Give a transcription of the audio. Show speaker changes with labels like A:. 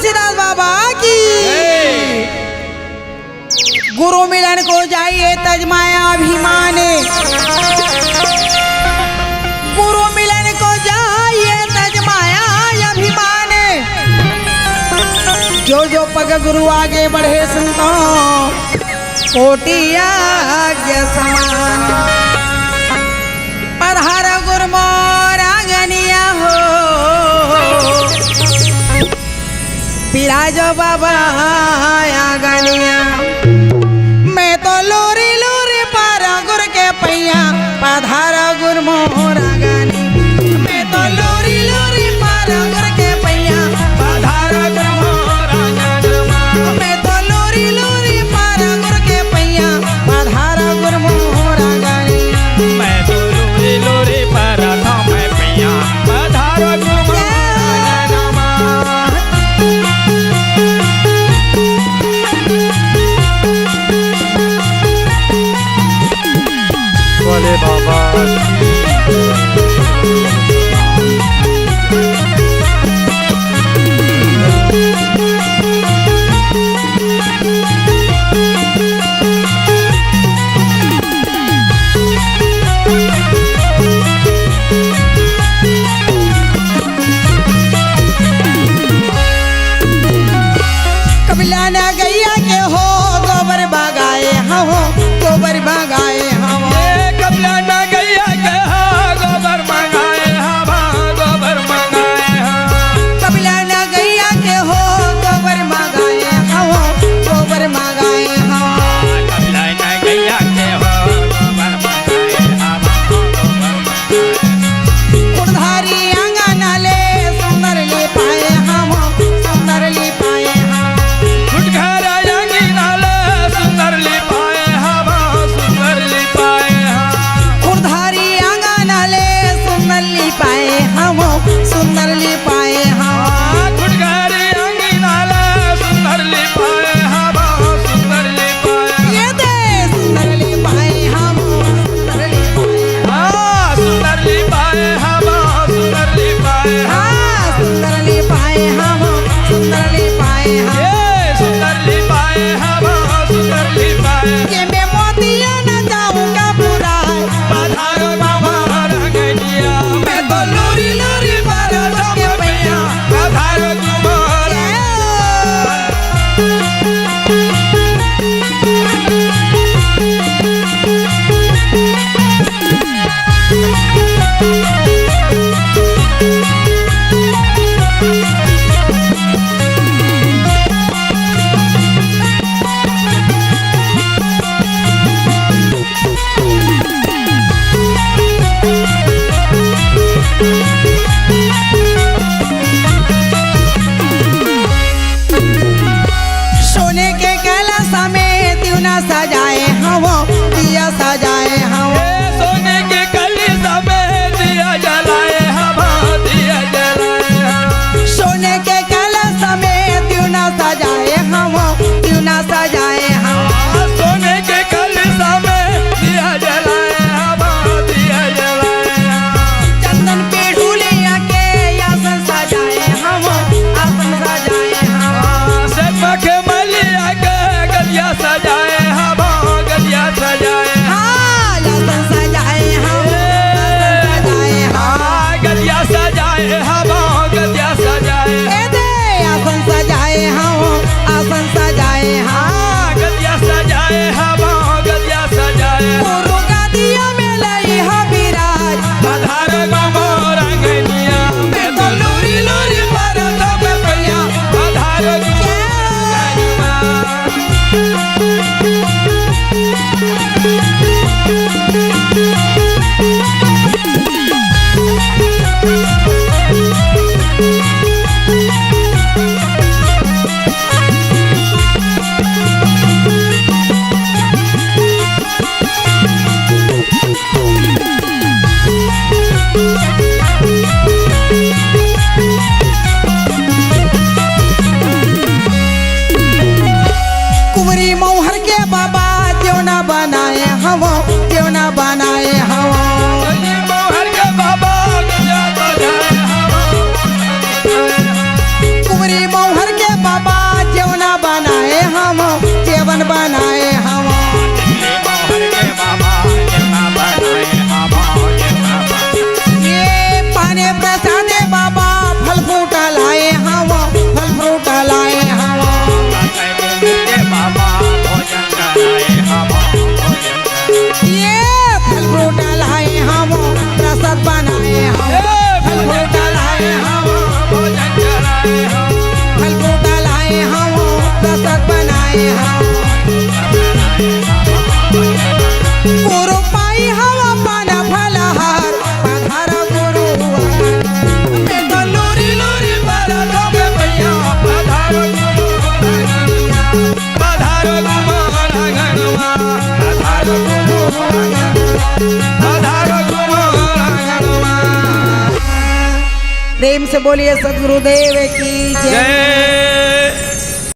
A: तुलसीदास बाबा की। गुरु मिलन को जाइए तजमाया अभिमाने, गुरु मिलन को जाइए तजमाया अभिमाने। जो जो पग गुरु आगे बढ़े संतों कोटि आज्ञा समान। पधार गुरमोर आंगनिया हो बिराजो बाबा आंगनिया। मैं तो लोरी लोरी पारा गुर के पैया पधार गुरमोर आंगनी। मैं तो लोरी लोरी पारा गुर के पैया पधार गुरमोर आंगनी। मैं तो लोरी लोरी पारा गुर के पैया पधार गुरमोर आंगनी।
B: मैं तो लोरी लोरी पारा था मैं पैया पधार गुरमोर आंगनी। बोले बाबा
A: कपिला ने गैया के हो गोबर बगाए हाँ हो गोबर बगाए हाँ हो।
B: कपिला ना गैया के हा गोबर मंगाए हा गोबर मंगाए हा।
A: कपिला ने गैया के हो गोबर बगाए हाँ हो गोबर बगाए हाँ।
B: कपिला ना गैया के हो गोबर मंगाए हा गोबर मंगाए।
A: कुड़धारी आंगन ले सुंदर ले पाए हम सुंदर ले पाए हम।
B: फुटघर आंगी नाले सुंदर ली पाए हा सुंदर ली पाए हा।
A: कुड़धारी आंगन ले सुंदर ले पाए हम सुंदर ले पाए हम।
B: फुटघर आंगी नाले सुंदर ली पाए हा सुंदर ली पाए।
A: ये दे सुंदर ले पाए हम सुंदर ले पाए
B: हाँ सुंदर ली पाए हा सुंदर ली पाए हा।
A: हाँ सुंदर ले पाए हम सुंदर ले पाए हम।
B: ये सुंदर ली पाए हा सुंदर ली पाए।
A: ये मैं मोतिया न जाऊंगा पूरा
B: पधारो बाबा रंगनिया। मैं तो लोरी लोरी पारा था मैं पैया पधारो तुम्हारा।
A: सोने के कैलाश में दिवना सजाए हम दिया सजाए हम।
B: सोने के कलीसा में दिया जलाए हम दिया जलाए हम।
A: सोने के कैलाश में दिवना सजाए हम दिवना सजाए हम।
B: सोने के कलीसा में दिया जलाए हम दिया जलाए हम।
A: चंदन पे ढूलिया के आसन सजाए हम आसन सजाए हम।
B: से पखे मलिया के गलिया सजाए हम गलिया सजाए
A: हाँ आसन सजाए हम आसन सजाए हम।
B: हाँ गलिया सजाए हम गलिया सजाए।
A: ए दे आसन सजाए हम आसन सजाए हम।
B: हाँ गलिया सजाए हम गलिया सजाए।
A: गुरु गादिया में लई हो विराज
B: पधार गुरमोर आंगनिया। मैं तो लोरी लोरी पारा था मैं पैया पधार गुरमोर आंगनिया।
A: कुंवरी मौहर के बाबा देवना बनाए हम देवना बनाए हम।
B: मोहर के बाबा गलिया सजाए हम।
A: कुंवरी मौहर के से बोलिए सदगुरुदेव की जय।
B: जय